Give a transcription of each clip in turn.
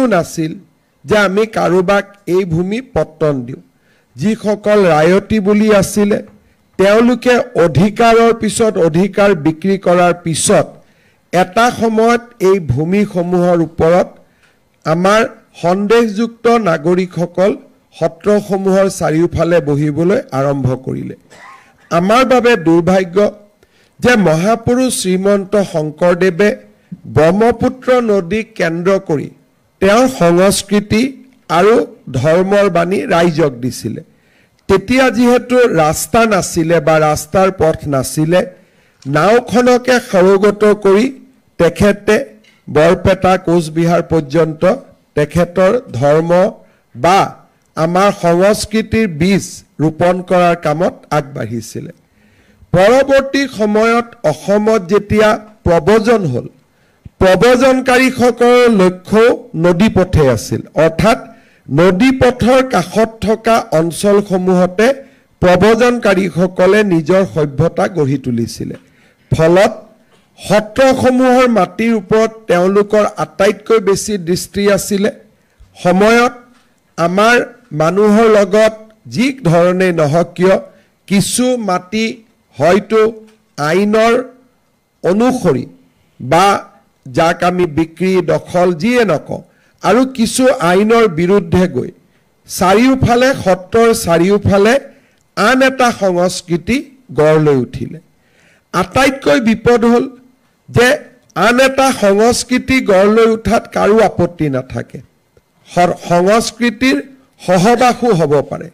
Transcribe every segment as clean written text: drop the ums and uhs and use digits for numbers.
আইনো নাছিল যে আমি কাৰোবাক এই ভূমি পট্টন দিওঁ যিসকল ৰায়তী বুলি আছিলে তেওঁলোকে অধিকাৰৰ পিছত অধিকাৰ বিক্ৰী কৰাৰ পিছত এটা সময়ত এই ভূমিসমূহৰ ওপৰত আমাৰ সন্দেহযুক্ত নাগৰিকসকল সত্ৰসমূহৰ চাৰিওফালে বহিবলৈ আৰম্ভ কৰিলে আমাৰ বাবে দুৰ্ভাগ্য যে মহাপুৰুষ শ্ৰীমন্ত শংকৰদেৱে ব্ৰহ্মপুত্ৰ নদীক কেন্দ্ৰ কৰি তেওঁৰ সংস্কৃতি আৰু ধৰ্মৰ বাণী ৰাইজক দিছিলে তেতিয়া যিহেতু ৰাস্তা নাছিলে বা ৰাস্তাৰ পথ নাছিলে নাওখনকে সৰগত কৰি তেখেতে বৰপেটা কোচবিহাৰ পৰ্যন্ত তেখেতৰ ধৰ্ম বা আমাৰ সংস্কৃতিৰ বীজ ৰোপণ কৰাৰ কামত আগবাঢ়িছিলে পৰৱৰ্তী সময়ত অসমত যেতিয়া প্ৰব্ৰজন হ'ল প্ৰব্ৰজনকাৰীসকলৰ লক্ষ্য নদীপথে আছিল অৰ্থাৎ নদীপথৰ কাষত থকা অঞ্চলসমূহতে প্ৰব্ৰজনকাৰীসকলে নিজৰ সভ্যতা গঢ়ি তুলিছিলে ফলত সত্ৰসমূহৰ মাটিৰ ওপৰত তেওঁলোকৰ আটাইতকৈ বেছি দৃষ্টি আছিলে সময়ত আমাৰ মানুহৰ লগত যি ধৰণে নহওক কিয় কিছু মাটি হয়তো আইনৰ অনুসৰি বা যাক আমি বিক্ৰী দখল যিয়ে নকওঁ আৰু কিছু আইনৰ বিৰুদ্ধে গৈ চাৰিওফালে সত্ৰৰ চাৰিওফালে আন এটা সংস্কৃতি গঢ় লৈ উঠিলে আটাইতকৈ বিপদ হ'ল যে আন এটা সংস্কৃতি গঢ় লৈ উঠাত কাৰো আপত্তি নাথাকে সংস্কৃতিৰ সহবাসো হ'ব পাৰে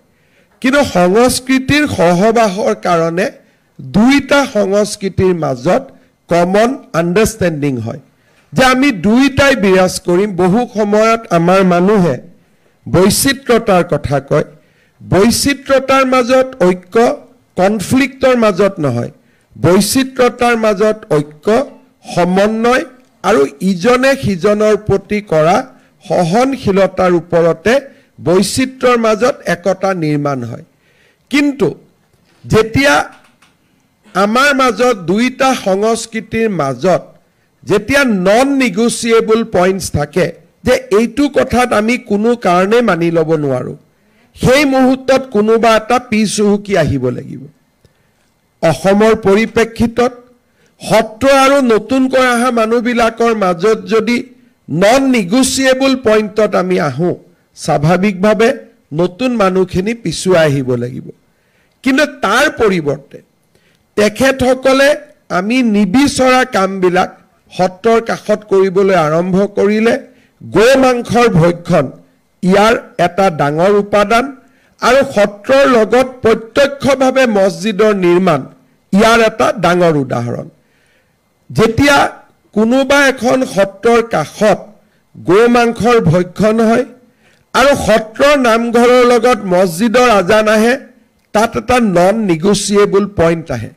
কিন্তু সংস্কৃতিৰ সহবাসৰ কাৰণে দুইটা সংস্কৃতিৰ মাজত কমন আণ্ডাৰষ্টেণ্ডিং হয় যে আমি দুইটাই বিৰাজ কৰিম বহু সময়ত আমাৰ মানুহে বৈচিত্ৰতাৰ কথা কয় বৈচিত্ৰতাৰ মাজত ঐক্য কনফ্লিক্টৰ মাজত নহয় বৈচিত্ৰতাৰ মাজত ঐক্য সমন্বয় আৰু ইজনে সিজনৰ প্ৰতি কৰা সহনশীলতাৰ ওপৰতে বৈচিত্ৰৰ মাজত একতা নিৰ্মাণ হয় কিন্তু যেতিয়া আমাৰ মাজত দুইটা সংস্কৃতিৰ মাজত যেতিয়া নন নিগোচিয়েবল পইণ্টছ থাকে যে এইটো কথাত আমি কোনো কাৰণে মানি ল'ব নোৱাৰো সেই মুহূৰ্তত কোনোবা এটা পিছহুকি আহিব লাগিব অসমৰ পৰিপ্ৰেক্ষিতত সত্ৰ আৰু নতুনকৈ অহা মানুহবিলাকৰ মাজত যদি নন নিগোচিয়েবল পইণ্টত আমি আহোঁ স্বাভাৱিকভাৱে নতুন মানুহখিনি পিছুৱাই আহিব লাগিব কিন্তু তাৰ পৰিৱৰ্তে তেখেতসকলে আমি নিবিচৰা কামবিলাক সত্ৰৰ কাষত কৰিবলৈ আৰম্ভ কৰিলে গো মাংসৰ ভক্ষণ ইয়াৰ এটা ডাঙৰ উপাদান আৰু সত্ৰৰ লগত প্ৰত্যক্ষভাৱে মছজিদৰ নিৰ্মাণ ইয়াৰ এটা ডাঙৰ উদাহৰণ যেতিয়া কোনোবা এখন সত্ৰৰ কাষত গো মাংসৰ ভক্ষণ হয় আৰু সত্ৰৰ নামঘৰৰ লগত মছজিদৰ আজান আহে তাত এটা নন নিগোচিয়েবল পইণ্ট আহে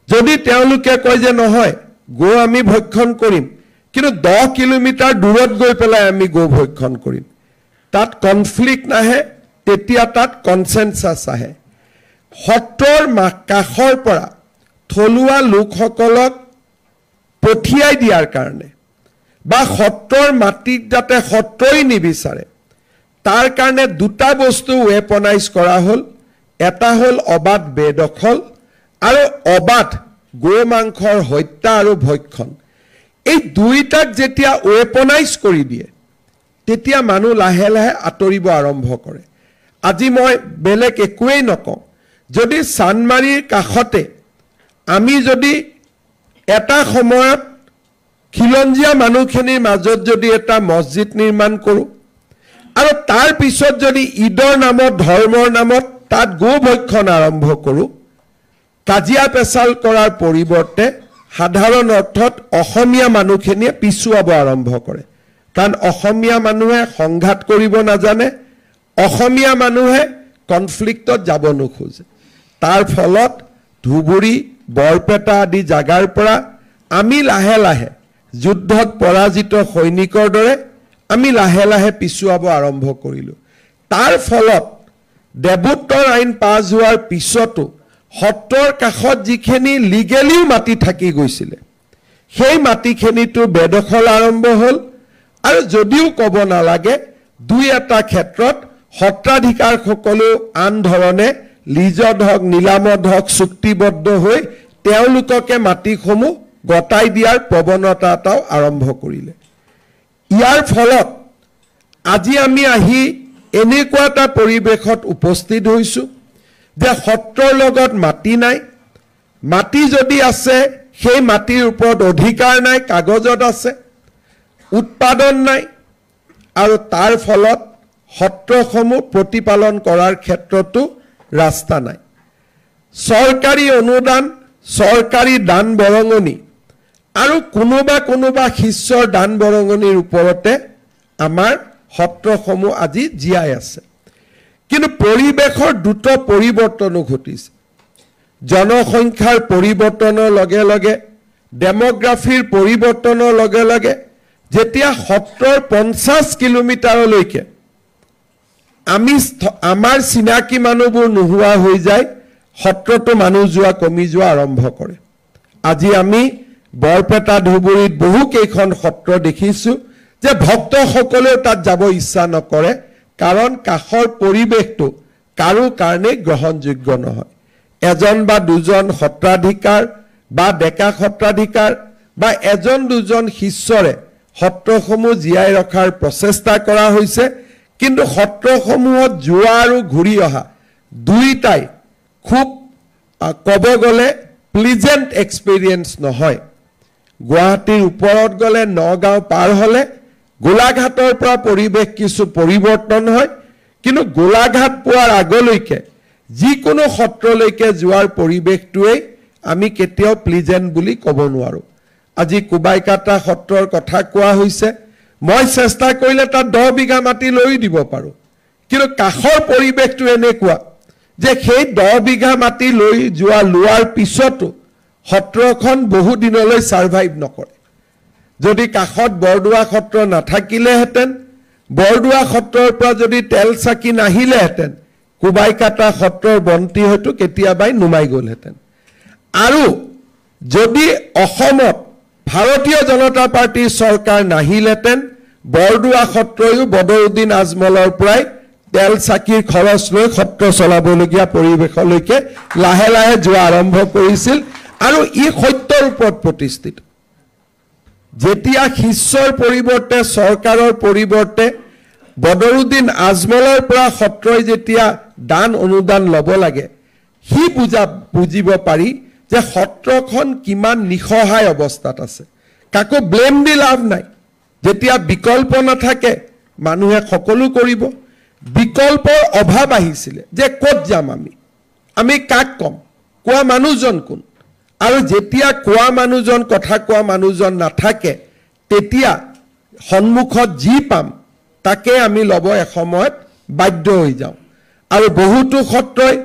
যদি তেওঁলোকে কয় যে নহয় গো আমি ভক্ষণ কৰিম কিন্তু 10 কিলোমিটাৰ দূৰত গৈ পেলাই আমি গো ভক্ষণ কৰিম তাত কনফ্লিক্ট নাহে তেতিয়া তাত কনসেনসাস আহে সত্ৰৰ কাষৰ পৰা থলুৱা লোকসকলক পঠিয়াই দিয়াৰ কাৰণে বা সত্ৰৰ মাটিত যাতে সত্ৰই নিবিচাৰে তাৰ কাৰণে দুটা বস্তু ৱেপনাইজ কৰা হ'ল এটা হ'ল অবাধ বেদখল আৰু অবাধ গো মাংসৰ হত্যা আৰু ভক্ষণ এই দুইটাক যেতিয়া ৱেপনাইজ কৰি দিয়ে তেতিয়া মানুহ লাহে লাহে আঁতৰিব আৰম্ভ কৰে আজি মই বেলেগ একোৱেই নকওঁ যদি চানমাৰীৰ কাষতে আমি যদি এটা সময়ত খিলঞ্জীয়া মানুহখিনিৰ মাজত যদি এটা মছজিদ নিৰ্মাণ কৰোঁ আৰু তাৰ পিছত যদি ঈদৰ নামত ধৰ্মৰ নামত তাত গো ভক্ষণ আৰম্ভ কৰোঁ কাজিয়া পেচাল কৰাৰ পৰিৱৰ্তে সাধাৰণ অৰ্থত অসমীয়া মানুহখিনিয়ে পিছুৱাব আৰম্ভ কৰে কাৰণ অসমীয়া মানুহে সংঘাত কৰিব নাজানে অসমীয়া মানুহে কনফ্লিক্টত যাব নোখোজে তাৰ ফলত ধুবুৰী বৰপেটা আদি জাগাৰ পৰা আমি লাহে লাহে যুদ্ধত পৰাজিত সৈনিকৰ দৰে আমি লাহে লাহে পিছুৱাব আৰম্ভ কৰিলোঁ তাৰ ফলত দেৱোত্তৰ আইন পাছ হোৱাৰ পিছতো সত্ৰৰ কাষত যিখিনি লিগেলিও মাটি থাকি গৈছিলে সেই মাটিখিনিতো বেদখল আৰম্ভ হ'ল আৰু যদিও ক'ব নালাগে দুই এটা ক্ষেত্ৰত সত্ৰাধিকাৰসকলেও আন ধৰণে লিজত হওক নিলামত হওক চুক্তিবদ্ধ হৈ তেওঁলোককে মাটিসমূহ গতাই দিয়াৰ প্ৰৱণতা এটাও আৰম্ভ কৰিলে ইয়াৰ ফলত আজি আমি আহি এনেকুৱা এটা পৰিৱেশত উপস্থিত হৈছোঁ যে সত্ৰৰ লগত মাটি নাই মাটি যদি আছে সেই মাটিৰ ওপৰত অধিকাৰ নাই কাগজত আছে উৎপাদন নাই আৰু তাৰ ফলত সত্ৰসমূহ প্ৰতিপালন কৰাৰ ক্ষেত্ৰতো ৰাস্তা নাই চৰকাৰী অনুদান চৰকাৰী দান বৰঙণি আৰু কোনোবা শিষ্যৰ দান বৰঙণিৰ ওপৰতে আমাৰ সত্ৰসমূহ আজি জীয়াই আছে কিন্তু পৰিৱেশৰ দ্ৰুত পৰিৱৰ্তনো ঘটিছে জনসংখ্যাৰ পৰিৱৰ্তনৰ লগে লগে ডেমোগ্ৰাফিৰ পৰিৱৰ্তনৰ লগে লগে যেতিয়া সত্ৰৰ 50 কিলোমিটাৰলৈকে আমাৰ চিনাকি মানুহবোৰ নোহোৱা হৈ যায় সত্ৰটো মানুহ যোৱা কমি যোৱা আৰম্ভ কৰে আজি আমি বৰপেটা ধুবুৰীত বহু কেইখন সত্ৰ দেখিছোঁ যে ভক্তসকলেও তাত যাব ইচ্ছা নকৰে কাৰণ কাষৰ পৰিৱেশটো কাৰো কাৰণে গ্ৰহণযোগ্য নহয় এজন বা দুজন সত্ৰাধিকাৰ বা ডেকা সত্ৰাধিকাৰ বা এজন দুজন শিষ্যৰে সত্ৰসমূহ জীয়াই ৰখাৰ প্ৰচেষ্টা কৰা হৈছে কিন্তু সত্ৰসমূহত যোৱা আৰু ঘূৰি অহা দুইটাই খুব ক'ব গ'লে প্লিজেণ্ট এক্সপিৰিয়েঞ্চ নহয় গুৱাহাটীৰ ওপৰত গ'লে নগাঁও পাৰ হ'লে গোলাঘাটৰ পৰা পৰিৱেশ কিছু পৰিৱৰ্তন হয় কিন্তু গোলাঘাট পোৱাৰ আগলৈকে যিকোনো সত্ৰলৈকে যোৱাৰ পৰিৱেশটোৱেই আমি কেতিয়াও প্লিজেণ্ট বুলি ক'ব নোৱাৰোঁ আজি কুবাইকাটা সত্ৰৰ কথা কোৱা হৈছে মই চেষ্টা কৰিলে তাত 10 বিঘা মাটি লৈ দিব পাৰোঁ কিন্তু কাষৰ পৰিৱেশটো এনেকুৱা যে সেই 10 বিঘা মাটি লৈ লোৱাৰ পিছতো সত্ৰখন বহু দিনলৈ সাৰ্ভাইভ নকৰে যদি কাষত বৰদোৱা সত্ৰ নাথাকিলেহেঁতেন বৰদোৱা সত্ৰৰ পৰা যদি তেল চাকি নাহিলেহেঁতেন কুবাইকাটা সত্ৰৰ বন্তি হয়তো কেতিয়াবাই নুমাই গ'লহেঁতেন আৰু যদি অসমত ভাৰতীয় জনতা পাৰ্টিৰ চৰকাৰ নাহিলেহেঁতেন বৰদোৱা সত্ৰয়ো বদৰুদ্দিন আজমলৰ পৰাই তেল চাকিৰ খৰচ লৈ সত্ৰ চলাবলগীয়া পৰিৱেশলৈকে লাহে লাহে যোৱা আৰম্ভ কৰিছিল আৰু ই সত্যৰ ওপৰত প্ৰতিষ্ঠিত যেতিয়া শিষ্যৰ পৰিৱৰ্তে চৰকাৰৰ পৰিৱৰ্তে বদৰুদ্দিন আজমলৰ পৰা সত্ৰই যেতিয়া দান অনুদান ল'ব লাগে সি বুজিব পাৰি যে সত্ৰখন কিমান নিসহায় অৱস্থাত আছে কাকো ব্লেম দি লাভ নাই যেতিয়া বিকল্প নাথাকে মানুহে সকলো কৰিব বিকল্পৰ অভাৱ আহিছিলে যে ক'ত যাম আমি কাক কম কোৱা মানুহজন কোন আৰু যেতিয়া কোৱা মানুহজন কথা কোৱা মানুহজন নাথাকে তেতিয়া সন্মুখত যি পাম তাকে আমি ল'ব এসময়ত বাধ্য হৈ যাওঁ আৰু বহুতো সত্ৰই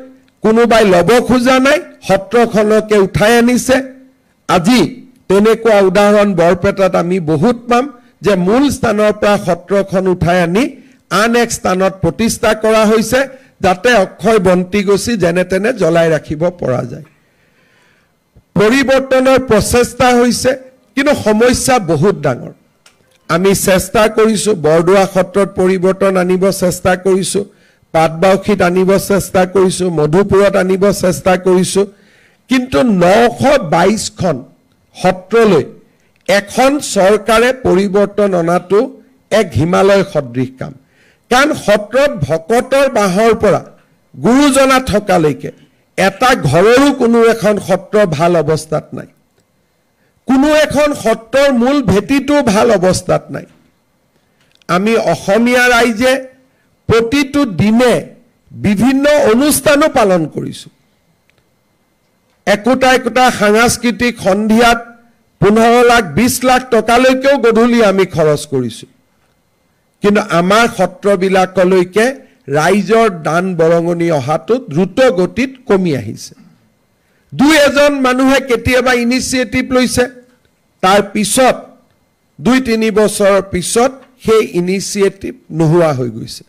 কোনোবাই ল'ব খোজা নাই সত্ৰখনকে উঠাই আনিছে আজি তেনেকুৱা উদাহৰণ বৰপেটাত আমি বহুত পাম যে মূল স্থানৰ পৰা সত্ৰখন উঠাই আনি আন এক স্থানত প্ৰতিষ্ঠা কৰা হৈছে যাতে অক্ষয় বন্তি গছি যেনে তেনে জ্বলাই ৰাখিব পৰা যায় পৰিৱৰ্তনৰ প্ৰচেষ্টা হৈছে কিন্তু সমস্যা বহুত ডাঙৰ আমি চেষ্টা কৰিছোঁ বৰদোৱা সত্ৰত পৰিৱৰ্তন আনিব চেষ্টা কৰিছোঁ পাটবাউসীত আনিব চেষ্টা কৰিছোঁ মধুপুৰত আনিব চেষ্টা কৰিছোঁ কিন্তু 922খন সত্ৰলৈ এখন চৰকাৰে পৰিৱৰ্তন অনাটো এক হিমালয় সদৃশ কাম কাৰণ সত্ৰত ভকতৰ বাহৰ পৰা গুৰুজনা থকালৈকে এটা ঘৰৰো কোনো এখন সত্ৰ ভাল অৱস্থাত নাই কোনো এখন সত্ৰৰ মূল ভেটিটো ভাল অৱস্থাত নাই আমি অসমীয়া ৰাইজে প্ৰতিটো দিনে বিভিন্ন অনুষ্ঠানো পালন কৰিছোঁ একোটা সাংস্কৃতিক সন্ধিয়াত 15 লাখ 20 লাখ টকালৈকেও গধূলি আমি খৰচ কৰিছোঁ কিন্তু আমাৰ সত্ৰবিলাকলৈকে ৰাইজৰ দান বৰঙণি অহাটো দ্ৰুত গতিত কমি আহিছে দুই এজন মানুহে কেতিয়াবা ইনিচিয়েটিভ লৈছে তাৰ পিছত 2-3 বছৰৰ পিছত সেই ইনিচিয়েটিভ নোহোৱা হৈ গৈছে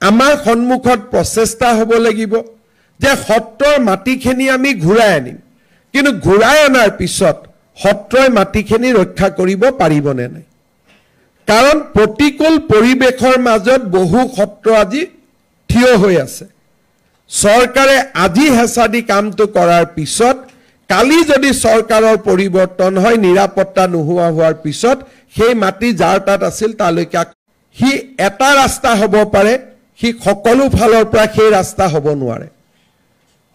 আমাৰ সন্মুখত প্ৰচেষ্টা হ'ব লাগিব যে সত্ৰৰ মাটিখিনি আমি ঘূৰাই আনিম কিন্তু ঘূৰাই অনাৰ পিছত সত্ৰই মাটিখিনি ৰক্ষা কৰিব পাৰিবনে নাই কাৰণ প্ৰতিকূল পৰিৱেশৰ মাজত বহু সত্ৰ আজি থিয় হৈ আছে চৰকাৰে আজি হেঁচা দি কামটো কৰাৰ পিছত কালি যদি চৰকাৰৰ পৰিৱৰ্তন হয় নিৰাপত্তা নোহোৱা হোৱাৰ পিছত সেই মাটি যাৰ তাত আছিল তালৈকে সি এটা ৰাস্তা হ'ব পাৰে সি সকলো ফালৰ পৰা সেই ৰাস্তা হ'ব নোৱাৰে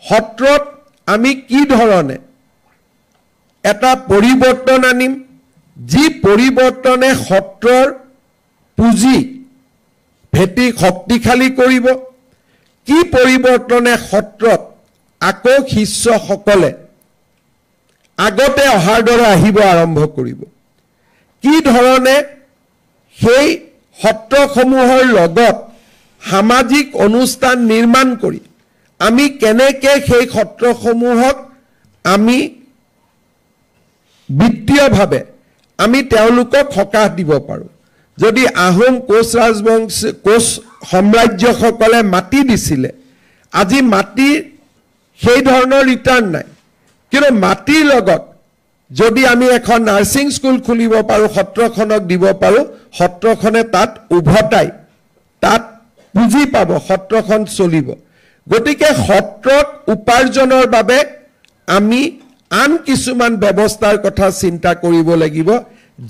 সত্ৰত আমি কি ধৰণে এটা পৰিৱৰ্তন আনিম যি পৰিৱৰ্তনে সত্ৰৰ পুঁজি ভেটি শক্তিশালী কৰিব কি পৰিৱৰ্তনে সত্ৰত আকৌ শিষ্যসকলে আগতে অহাৰ দৰে আহিব আৰম্ভ কৰিব কি ধৰণে সেই সত্ৰসমূহৰ লগত সামাজিক অনুষ্ঠান নিৰ্মাণ কৰি আমি কেনেকৈ সেই সত্ৰসমূহক আমি বিত্তীয়ভাৱে আমি তেওঁলোকক সকাহ দিব পাৰোঁ যদি আহোম কোচ ৰাজবংশ কোচ সাম্ৰাজ্যসকলে মাটি দিছিলে আজি মাটিৰ সেই ধৰণৰ ৰিটাৰ্ণ নাই কিন্তু মাটিৰ লগত যদি আমি এখন নাৰ্ছিং স্কুল খুলিব পাৰোঁ সত্ৰখনক দিব পাৰোঁ সত্ৰখনে তাত উভতাই তাত পুঁজি পাব সত্ৰখন চলিব গতিকে সত্ৰক উপাৰ্জনৰ বাবে আমি আন কিছুমান ব্যৱস্থাৰ কথা চিন্তা কৰিব লাগিব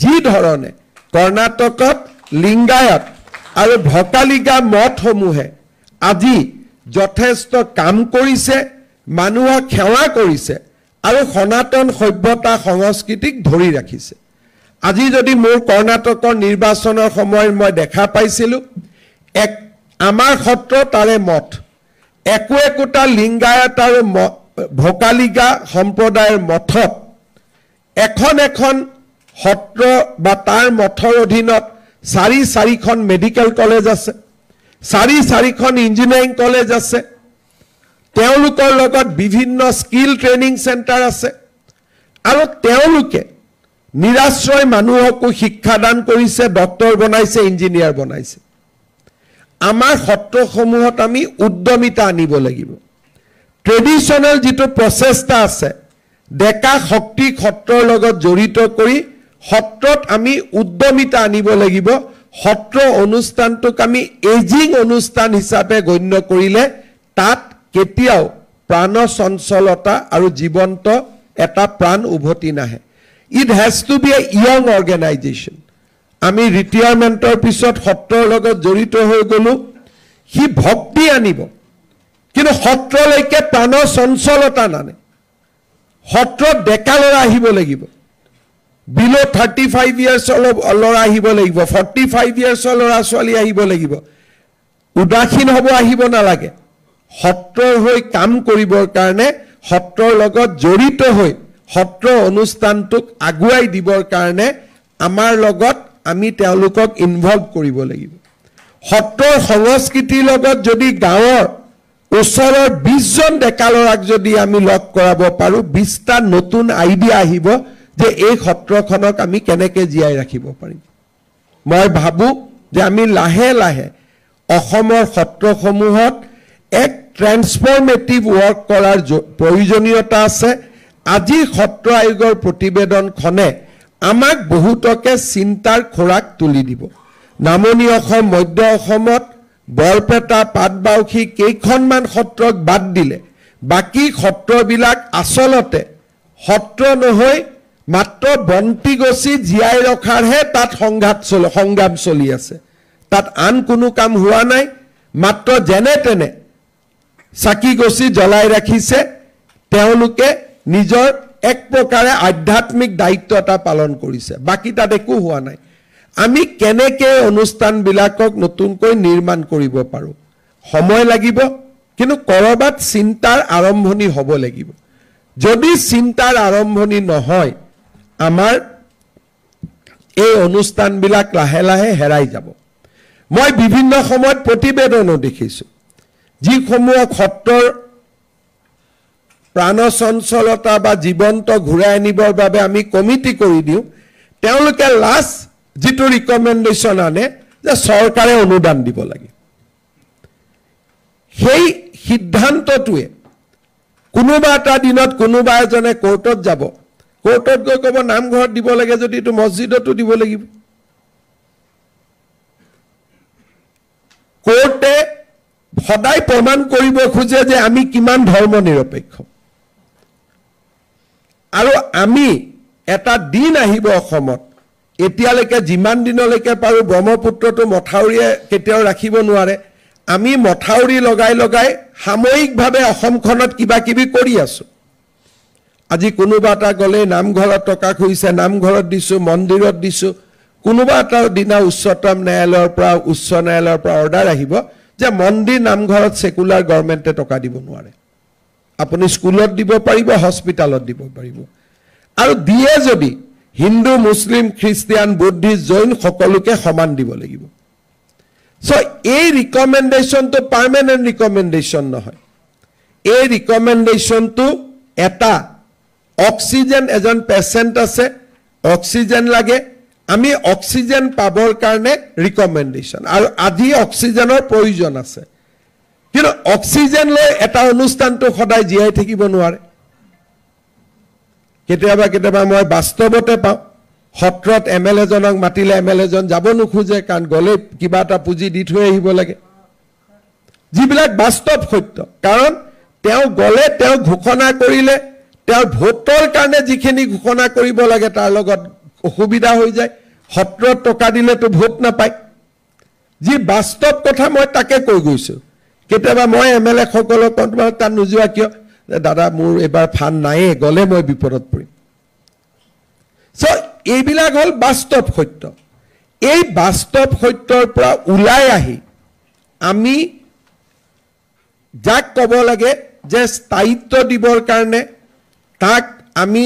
যি ধৰণে কৰ্ণাটকত লিংগায়ত আৰু ভকালিকা মঠসমূহে আজি যথেষ্ট কাম কৰিছে মানুহক সেৱা কৰিছে আৰু সনাতন সভ্যতা সংস্কৃতিক ধৰি ৰাখিছে আজি যদি মোৰ কৰ্ণাটকৰ নিৰ্বাচনৰ সময়ত মই দেখা পাইছিলোঁ আমাৰ সত্ৰ তাৰে মঠ একোটা লিংগায়ত আৰু ভকালিকা সম্প্ৰদায়ৰ মঠত এখন সত্ৰ বা তাৰ মঠৰ অধীনত 4খন মেডিকেল কলেজ আছে 4খন ইঞ্জিনিয়াৰিং কলেজ আছে তেওঁলোকৰ লগত বিভিন্ন স্কিল ট্ৰেইনিং চেণ্টাৰ আছে আৰু তেওঁলোকে নিৰাশ্ৰয় মানুহকো শিক্ষাদান কৰিছে ডক্টৰ বনাইছে ইঞ্জিনিয়াৰ বনাইছে আমাৰ সত্ৰসমূহত আমি উদ্যমিতা আনিব লাগিব ট্ৰেডিশ্যনেল যিটো প্ৰচেষ্টা আছে ডেকা শক্তি সত্ৰৰ লগত জড়িত কৰি সত্ৰত আমি উদ্যমিতা আনিব লাগিব সত্ৰ অনুষ্ঠানটোক আমি এজিং অনুষ্ঠান হিচাপে গণ্য কৰিলে তাত কেতিয়াও প্ৰাণ চঞ্চলতা আৰু জীৱন্ত এটা প্ৰাণ উভতি নাহে it has to be a young organisation আমি ৰিটায়াৰমেণ্টৰ পিছত সত্ৰৰ লগত জড়িত হৈ গ'লোঁ সি ভক্তি আনিব কিন্তু সত্ৰলৈকে প্ৰাণ চঞ্চলতা নানে সত্ৰত ডেকা ল'ৰা আহিব লাগিব বিলো 35 ইয়াৰ্ছৰ ল'ৰা আহিব লাগিব 45 ইয়াৰ্ছৰ ল'ৰা ছোৱালী আহিব লাগিব উদাসীন হ'ব আহিব নালাগে সত্ৰৰ হৈ কাম কৰিবৰ কাৰণে সত্ৰৰ লগত জড়িত হৈ সত্ৰ অনুষ্ঠানটোক আগুৱাই দিবৰ কাৰণে আমাৰ লগত আমি তেওঁলোকক ইনভলভ কৰিব লাগিব সত্ৰৰ সংস্কৃতিৰ লগত যদি গাঁৱৰ ওচৰৰ 20 জন ডেকা ল'ৰাক যদি আমি লগ কৰাব পাৰোঁ 20টা নতুন আইডিয়া আহিব যে এই সত্ৰখনক আমি কেনেকৈ জীয়াই ৰাখিব পাৰিম মই ভাবোঁ যে আমি লাহে লাহে অসমৰ সত্ৰসমূহত এক ট্ৰেন্সফৰ্মেটিভ ৱৰ্ক কৰাৰ প্ৰয়োজনীয়তা আছে আজি সত্ৰ আয়োগৰ প্ৰতিবেদনখনে আমাক বহুতকে চিন্তাৰ খোৰাক তুলি দিব নামনি অসম মধ্য অসমত বৰপেটা পাটবাউসী কেইখনমান সত্ৰক বাদ দিলে বাকী সত্ৰবিলাক আচলতে সত্ৰ নহয় মাত্ৰ বন্তি গছি জীয়াই ৰখাৰহে তাত সংগ্ৰাম চলি আছে তাত আন কোনো কাম হোৱা নাই মাত্ৰ যেনে তেনে চাকি গছি জ্বলাই ৰাখিছে তেওঁলোকে নিজৰ এক প্ৰকাৰে আধ্যাত্মিক দায়িত্ব এটা পালন কৰিছে বাকী তাত একো হোৱা নাই আমি কেনেকৈ অনুষ্ঠানবিলাকক নতুনকৈ নিৰ্মাণ কৰিব পাৰোঁ সময় লাগিব কিন্তু কৰবাত চিন্তাৰ আৰম্ভণি হ'ব লাগিব যদি চিন্তাৰ আৰম্ভণি নহয় আমাৰ এই অনুষ্ঠানবিলাক লাহে লাহে হেৰাই যাব মই বিভিন্ন সময়ত প্ৰতিবেদনো দেখিছোঁ যিসমূহ সত্ৰৰ প্ৰাণ চঞ্চলতা বা জীৱন্ত ঘূৰাই আনিবৰ বাবে আমি কমিটি কৰি দিওঁ তেওঁলোকে লাষ্ট যিটো ৰিকমেণ্ডেশ্যন আনে যে চৰকাৰে অনুদান দিব লাগে সেই সিদ্ধান্তটোৱে কোনোবা এটা দিনত কোনোবা এজনে কোৰ্টত যাব কোৰ্টত গৈ ক'ব নামঘৰত দিব লাগে যদি এইটো মছজিদতো দিব লাগিব সদায় প্ৰমাণ কৰিব খোজে যে আমি কিমান ধৰ্ম নিৰপেক্ষ আৰু আমি এটা দিন আহিব অসমত এতিয়ালৈকে যিমান দিনলৈকে পাৰো ব্ৰহ্মপুত্ৰটো মথাউৰিয়ে কেতিয়াও ৰাখিব নোৱাৰে আমি মথাউৰি লগাই লগাই সাময়িকভাৱে অসমখনত কিবা কিবি কৰি আছো আজি কোনোবা এটা গলে নামঘৰত টকা খুইছে নামঘৰত দিছো মন্দিৰত দিছো কোনোবা এটা দিনা উচ্চতম ন্যায়ালয়ৰ পৰা উচ্চ ন্যায়ালয়ৰ পৰা অৰ্ডাৰ আহিব যে মন্দিৰ নামঘৰত সেকুলাৰ গভৰ্ণমেণ্টে টকা দিব নোৱাৰে আপুনি স্কুলত দিব পাৰিব হস্পিটালত দিব পাৰিব আৰু দিয়ে যদি হিন্দু মুছলিম খ্ৰীষ্টিয়ান বুদ্ধিষ্ট জৈন সকলোকে সমান দিব লাগিব সো এই ৰিকমেন্ডেশনটো পাৰ্মানেন্ট ৰিকমেন্ডেশন নহয় এই ৰিকমেন্ডেশনটো এটা অক্সিজেন এজন পেশেন্ট আছে অক্সিজেন লাগে আমি অক্সিজেন পাবৰ কাৰণে ৰিকমেন্ডেশন আৰু আজি অক্সিজেনৰ প্ৰয়োজন আছে কিন্তু অক্সিজেন লৈ এটা অনুষ্ঠানটো সদায় জীয়াই থাকিব নোৱাৰে কেতিয়াবা মই বাস্তৱতে পাওঁ সত্ৰত এমএলএ জনক মাতিলে এমএলএ জন যাব নোখোজে কাৰণ গলে কিবা এটা পুঁজি দি থৈ আহিব লাগে যিবিলাক বাস্তৱ সত্য কাৰণ তেওঁ গলে তেওঁ ঘোষণা কৰিলে তেওঁৰ ভোটৰ কাৰণে যিখিনি ঘোষণা কৰিব লাগে তাৰ লগত অসুবিধা হৈ যায় সত্ৰত টকা দিলেতো ভোট নাপায় যি বাস্তৱ কথা মই তাকে কৈ গৈছো কেতিয়াবা মই এমএলএ সকলক তোমাক তাত নোযোৱা কিয় দাদা মোৰ এবাৰ ফান নায়ে গলে মই বিপদত পৰিম সো এইবিলাক হল বাস্তৱ সত্য এই বাস্তৱ সত্যৰ পৰা ওলাই আহি আমি যাক ক'ব লাগে যে স্থায়িত্ব দিবৰ কাৰণে তাক আমি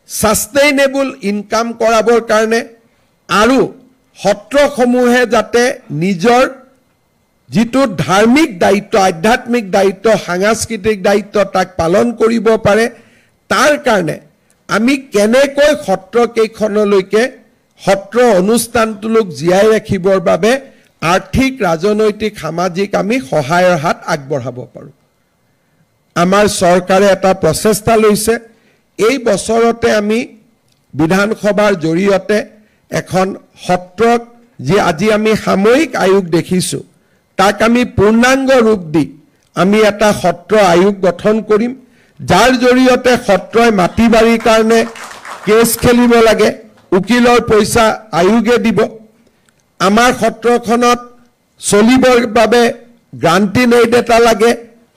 সাস্টেইনেবল ইনকাম কৰাবৰ কাৰণে আৰু সত্ৰসমূহে যাতে নিজৰ যিটো ধাৰ্মিক দায়িত্ব আধ্যাত্মিক দায়িত্ব সাংস্কৃতিক দায়িত্ব তাক পালন কৰিব পাৰে তাৰ কাৰণে আমি কেনেকৈ সত্ৰ কেইখনলৈকে সত্ৰ অনুষ্ঠানটোক জীয়াই ৰাখিবৰ বাবে আৰ্থিক ৰাজনৈতিক সামাজিক আমি সহায়ৰ হাত আগবঢ়াব পাৰো আমাৰ চৰকাৰে এটা প্ৰচেষ্টা লৈছে এই বছৰতে আমি বিধানসভাৰ জৰিয়তে এখন সত্ৰক যে আজি আমি সাময়িক আয়োগ দেখিছো তাক আমি পূৰ্ণাংগ ৰূপ দি আমি এটা সত্ৰ আয়োগ গঠন কৰিম যাৰ জৰিয়তে সত্ৰই মাটি বাৰীৰ কাৰণে কেছ খেলিব লাগে উকিলৰ পইচা আয়োগে দিব আমাৰ সত্ৰখনত চলিবৰ বাবে গ্ৰান্টি নেট এটা লাগে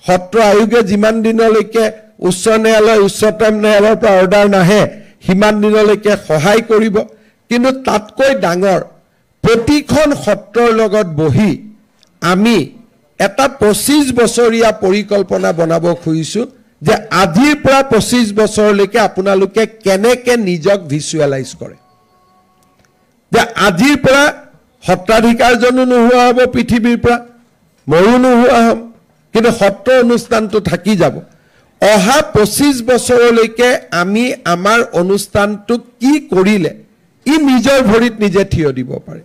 সত্ৰ আয়োগে যিমান দিনলৈকে উচ্চ ন্যায়ালয় উচ্চতম ন্যায়ালয়ৰ পৰা অৰ্ডাৰ নাহে হিমান দিনলৈকে সহায় কৰিব কিন্তু তাতকৈ ডাঙৰ প্ৰতিখন সত্ৰৰ লগত বহি আমি এটা 25 বছৰীয়া পৰিকল্পনা বনাব খুজিছো যে আজিৰ পৰা 25 বছৰলৈকে আপোনালোকে কেনেকে নিজক ভিজুৱেলাইজ কৰে যে আজিৰ পৰা সত্ৰাধিকাৰ জনো নোহোৱা হ'ব পৃথিৱীৰ পৰা ময়ো নোহোৱা হ'ম কিন্তু সত্ৰ অনুষ্ঠানটো থাকি যাব অহা 25 বছৰলৈকে আমি আমাৰ অনুষ্ঠানটো কি কৰিলে ই নিজৰ ভৰিত নিজে থিয় দিব পাৰে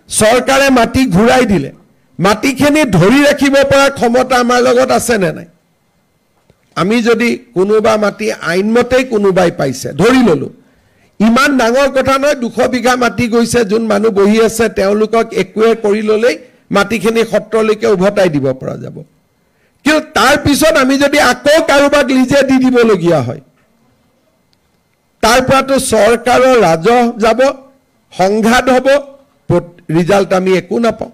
চৰকাৰে মাটি ঘূৰাই দিলে মাটিখিনি ধৰি ৰাখিব পৰা ক্ষমতা আমাৰ লগত আছে নে নাই আমি যদি কোনোবা মাটি আইনমতেই কোনোবাই পাইছে ধৰি ললো ইমান ডাঙৰ কথা নহয় 200 বিঘা মাটি গৈছে যোন মানুহ বহি আছে তেওঁলোকক একুৱেৰ কৰি ললেই মাটিখিনি সত্ৰলৈকে উভতাই দিব পৰা যাব কিন্তু তাৰ পিছত আমি যদি আকৌ কাৰোবাক লিজে দি দিবলগীয়া হয় তাৰ পৰাটো চৰকাৰৰ ৰাজহ যাব সংঘাত হ'ব ৰিজাল্ট আমি একো নাপাওঁ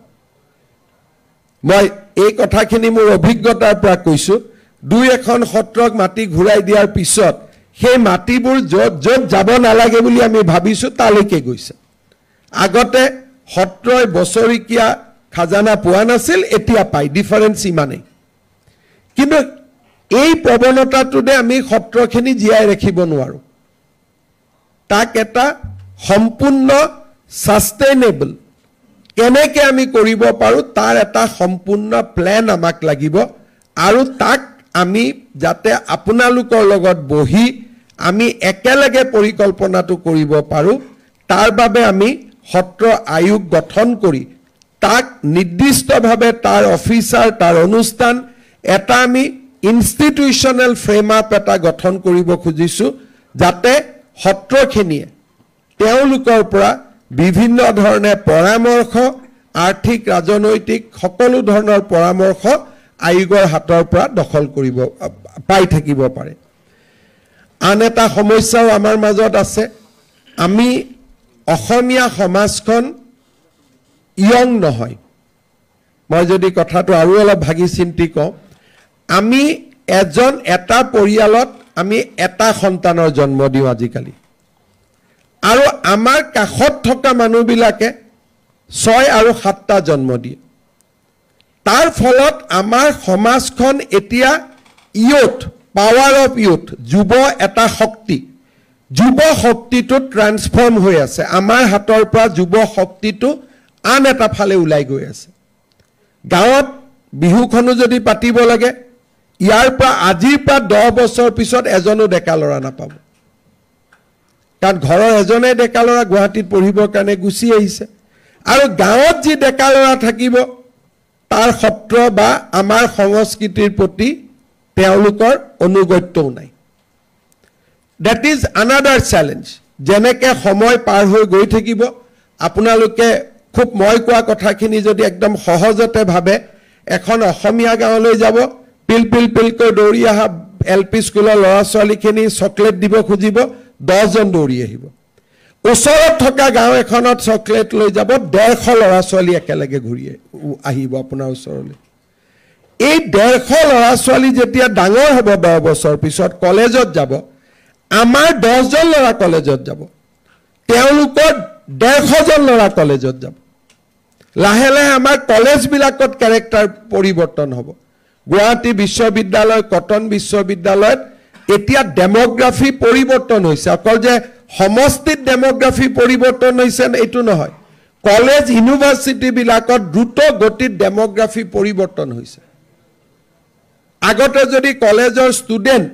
মই এই কথাখিনি মোৰ অভিজ্ঞতাৰ পৰা কৈছো দুই এখন সত্ৰক মাটি ঘূৰাই দিয়াৰ পিছত সেই মাটিবোৰ য'ত যাব নালাগে বুলি আমি ভাবিছো তালৈকে গৈছে আগতে সত্ৰই বছৰিকীয়া খাজানা পোৱা নাছিল এতিয়া পাই ডিফাৰেন্স ইমানেই কিন্তু এই প্ৰৱণতাটোতে আমি সত্ৰখিনি জীয়াই ৰাখিব নোৱাৰো তাক এটা সম্পূৰ্ণ সাস্টেইনেবল কেনেকে আমি কৰিব পাৰো তাৰ এটা সম্পূৰ্ণ প্ল্যান আমাক লাগিব আৰু তাক আমি যাতে আপোনালোকৰ লগত বহি আমি একেলগে পৰিকল্পনাটো কৰিব পাৰো তাৰ বাবে আমি সত্ৰ আয়োগ গঠন কৰি তাক নিৰ্দিষ্টভাৱে তাৰ অফিচাৰ তাৰ অনুষ্ঠান এটা আমি ইনষ্টিটিউচনেল ফ্ৰেম আপ এটা গঠন কৰিব খুজিছো যাতে সত্ৰখিনিয়ে তেওঁলোকৰ পৰা বিভিন্ন ধৰণে পৰামৰ্শ আৰ্থিক ৰাজনৈতিক সকলো ধৰণৰ পৰামৰ্শ আয়োগৰ হাতৰ পৰা দখল কৰিব পাই থাকিব পাৰে আন এটা সমস্যাও আমাৰ মাজত আছে আমি অসমীয়া সমাজখন ইয়ং নহয় মই যদি কথাটো আৰু অলপ ভাগি চিন্তি কওঁ আমি এটা পৰিয়ালত আমি এটা সন্তানৰ জন্ম দিওঁ আজিকালি আৰু আমাৰ কাষত থকা মানুহবিলাকে 6 আৰু 7টা জন্ম দিয়ে তাৰ ফলত আমাৰ সমাজখন এতিয়া ইউথ পাৱাৰ অফ ইউথ যুৱ এটা শক্তি যুৱ শক্তিটো ট্ৰান্সফৰ্ম হৈ আছে আমাৰ হাতৰ পৰা যুৱ শক্তিটো আন এটা ফালে ওলাই গৈ আছে গাঁৱত বিহুখনো যদি পাতিব লাগে ইয়াৰ পৰা আজিৰ পৰা 10 বছৰ পিছত এজনো ডেকা ল'ৰা নাপাব কাৰণ ঘৰৰ এজনে ডেকা ল'ৰা গুৱাহাটীত পঢ়িবৰ কাৰণে গুচি আহিছে আৰু গাঁৱত যি ডেকা ল'ৰা থাকিব তাৰ সত্ৰ বা আমাৰ সংস্কৃতিৰ প্ৰতি তেওঁলোকৰ অনুগত্যও নাই that is another challenge যেনেকৈ সময় পাৰ হৈ গৈ থাকিব আপোনালোকে খুব মই কোৱা কথাখিনি যদি একদম সহজতে ভাবে এখন অসমীয়া গাঁৱলৈ যাব পিল কৈ দৌৰি আহা এলপি স্কুলৰ ল'ৰা ছোৱালীখিনি চকলেট দিব খুজিব 10 জন দৌৰি আহিব ওচৰত থকা গাঁও এখনত চকলেট লৈ যাব 150 ল'ৰা ছোৱালী একেলগে ঘূৰি আহিব আপোনাৰ ওচৰলৈ এই 150 ল'ৰা ছোৱালী যেতিয়া ডাঙৰ হ'ব 10 বছৰ পিছত কলেজত যাব আমাৰ 10 জন ল'ৰা কলেজত যাব তেওঁলোকৰ 150 জন ল'ৰা কলেজত যাব লাহে লাহে আমাৰ কলেজবিলাকত ক্যাৰেক্টাৰ পৰিৱৰ্তন হ'ব গুৱাহাটী বিশ্ববিদ্যালয় কটন বিশ্ববিদ্যালয়ত এতিয়া ডেমোগ্ৰাফি পৰিৱৰ্তন হৈছে অকল যে সমষ্টিত ডেমোগ্ৰাফি পৰিৱৰ্তন হৈছে এইটো নহয় কলেজ ইউনিভাৰ্সিটি বিলাকত দ্ৰুত গতিত ডেমোগ্ৰাফি পৰিৱৰ্তন হৈছে আগতে যদি কলেজৰ ষ্টুডেন্ট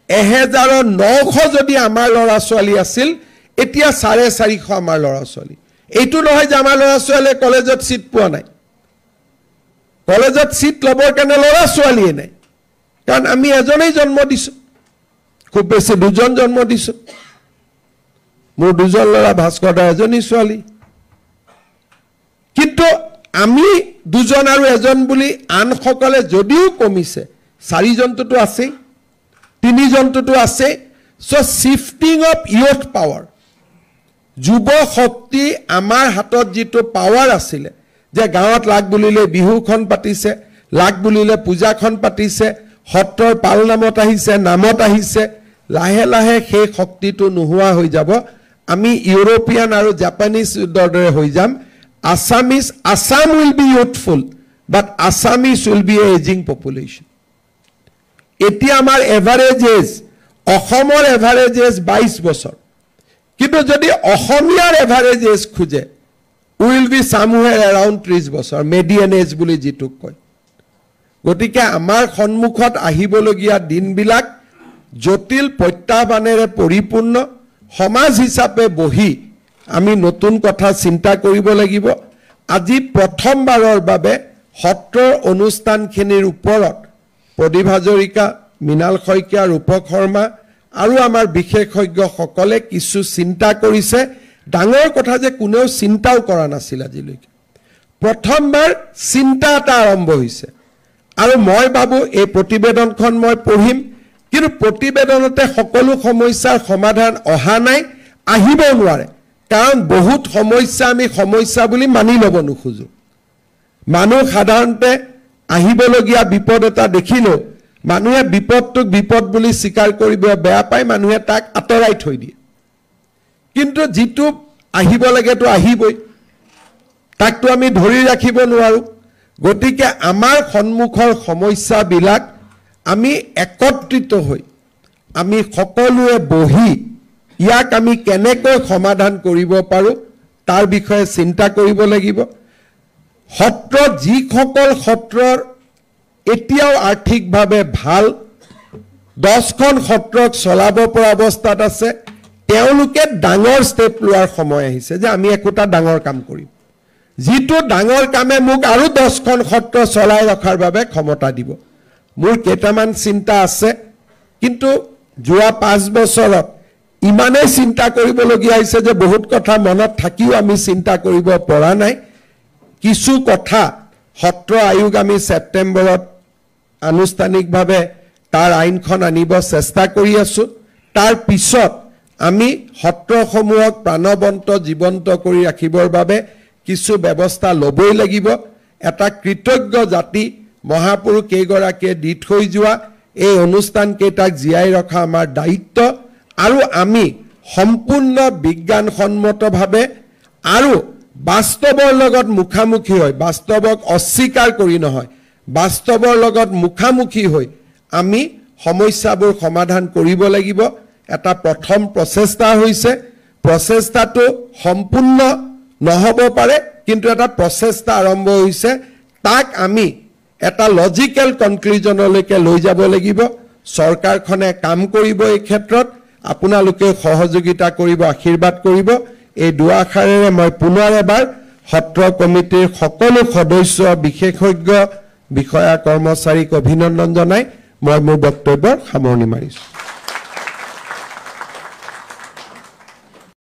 1900 যদি আমাৰ ল'ৰা ছোৱালী আছিল এতিয়া 450 আমাৰ ল'ৰা ছোৱালী এইটো নহয় যে আমাৰ ল'ৰা ছোৱালীয়ে কলেজত সিট পোৱা নাই কলেজত সিট লবৰ কাৰণে ল'ৰা ছোৱালীয়ে নাই কাৰণ আমি এজনেই জন্ম দিছো খুব বেছি দুজন জন্ম দিছো মোৰ দুজন ল'ৰা ভাস্কৰ দা এজনী ছোৱালী কিন্তু আমি দুজন আৰু এজন বুলি আন সকলে যদিও কমিছে 4 জনটো আছে 3 জনটো আছে so shifting of youth power যুৱ শক্তি আমাৰ হাতত যেটো পাৱাৰ আছিল যে গাঁৱত লাগ বুলিলে বিহুখন পাতিছে লাগ বুলিলে পূজাখন পাতিছে সত্ৰৰ পাল নামত আহিছে নামত আহিছে লাহে লাহে সেই শক্তিটো নোহোৱা হৈ যাব আমি ইউৰোপিয়ান আৰু জাপানিজ দৰে হৈ যাম Assam will be youthful but Assamese will be an aging population এতিয়া আমাৰ এভাৰেজ এজ অসমৰ এভাৰেজ এজ 22 বছৰ কিন্তু যদি অসমীয়াৰ এভাৰেজ এজ খুজে will be somewhere around 30 বছৰ median age বুলি যেটো কয় গতিকে আমাৰ সন্মুখত আহিবলগীয়া দিনবিলাক জটিল প্ৰত্যাহ্বানেৰে পৰিপূৰ্ণ সমাজ হিচাপে বহি আমি নতুন কথা চিন্তা কৰিব লাগিব আজি প্ৰথমবাৰৰ বাবে সত্ৰৰ অনুষ্ঠানখিনিৰ ওপৰত প্ৰদীপ হাজৰিকা মিনাল শইকীয়া ৰূপক শৰ্মা আৰু আমাৰ বিশেষজ্ঞ সকলে কিছু চিন্তা কৰিছে ডাঙৰ কথা যে কোনেও চিন্তাও কৰা নাছিল আজিলৈকে প্ৰথমবাৰ চিন্তা এটা আৰম্ভ হৈছে আৰু মই ভাবো এই প্ৰতিবেদনখন মই পঢ়িম কিন্তু প্ৰতিবেদনতে সকলো সমস্যাৰ সমাধান অহা নাই আহিব নোৱাৰে কাৰণ বহুত সমস্যা আমি সমস্যা বুলি মানি ল'ব নোখোজো মানুহ সাধাৰণতে আহিবলগীয়া বিপদ এটা দেখিলো মানুহে বিপদটোক বিপদ বুলি স্বীকাৰ কৰিব বেয়া পায় মানুহে তাক আতৰাই থৈ দিয়ে কিন্তু যেটো আহিব লাগেটো আহিবই তাকটো আমি ধৰি ৰাখিব নোৱাৰো গতিকে আমাৰ সন্মুখৰ সমস্যাবিলাক আমি একত্ৰিত হৈ আমি সকলোৱে বহি ইয়াক আমি কেনেকৈ সমাধান কৰিব পাৰো তাৰ বিষয়ে চিন্তা কৰিব লাগিব সত্ৰ যিসকল সত্ৰৰ এতিয়াও আৰ্থিকভাৱে ভাল 10খন সত্ৰক চলাব পৰা অৱস্থাত আছে তেওঁলোকে ডাঙৰ ষ্টেপ লোৱাৰ সময় আহিছে যে আমি একোটা ডাঙৰ কাম কৰিম যেটো ডাঙৰ কামে মোক আৰু 10খন সত্ৰ চলাই ৰখাৰ বাবে ক্ষমতা দিব মোৰ কেইটামান চিন্তা আছে কিন্তু যোৱা 5 বছৰত ইমানে চিন্তা কৰিবলগীয়া হৈছে যে বহুত কথা মনত থাকিও আমি চিন্তা কৰিব পৰা নাই কিছু কথা সত্ৰ আয়োগ আমি সেপ্টেম্বৰত আনুষ্ঠানিকভাৱে তাৰ আইনখন আনিব চেষ্টা কৰি আছোঁ তাৰ পিছত আমি সত্ৰসমূহক প্ৰাণৱন্ত জীৱন্ত কৰি ৰাখিবৰ বাবে কিছু ব্যৱস্থা ল'বই লাগিব এটা কৃতজ্ঞ জাতি মহাপুৰুষ কেইগৰাকীয়ে দি থৈ যোৱা এই অনুষ্ঠানকেইটাক জীয়াই ৰখা আমাৰ দায়িত্ব আৰু আমি সম্পূৰ্ণ বিজ্ঞানসন্মতভাৱে আৰু বাস্তৱৰ লগত মুখামুখি হৈ বাস্তৱক অস্বীকাৰ কৰি নহয় বাস্তৱৰ লগত মুখামুখি হৈ আমি সমস্যাবোৰ সমাধান কৰিব লাগিব এটা প্ৰথম প্ৰচেষ্টা হৈছে প্ৰচেষ্টাটো সম্পূৰ্ণ নহ'ব পাৰে কিন্তু এটা প্ৰচেষ্টা আৰম্ভ হৈছে তাক আমি এটা লজিক্যাল কনক্লুজনলৈকে লৈ যাব লাগিব চৰকাৰখনে কাম কৰিব এই ক্ষেত্ৰত আপোনালোকে সহযোগিতা কৰিব আশীৰ্বাদ কৰিব এই দুআষাৰেৰে মই পুনৰ এবাৰ সত্ৰ কমিটিৰ সকলো সদস্য বিশেষজ্ঞ বিষয়া কৰ্মচাৰীক অভিনন্দন জনাই মই মোৰ বক্তব্যৰ সামৰণি মাৰিছোঁ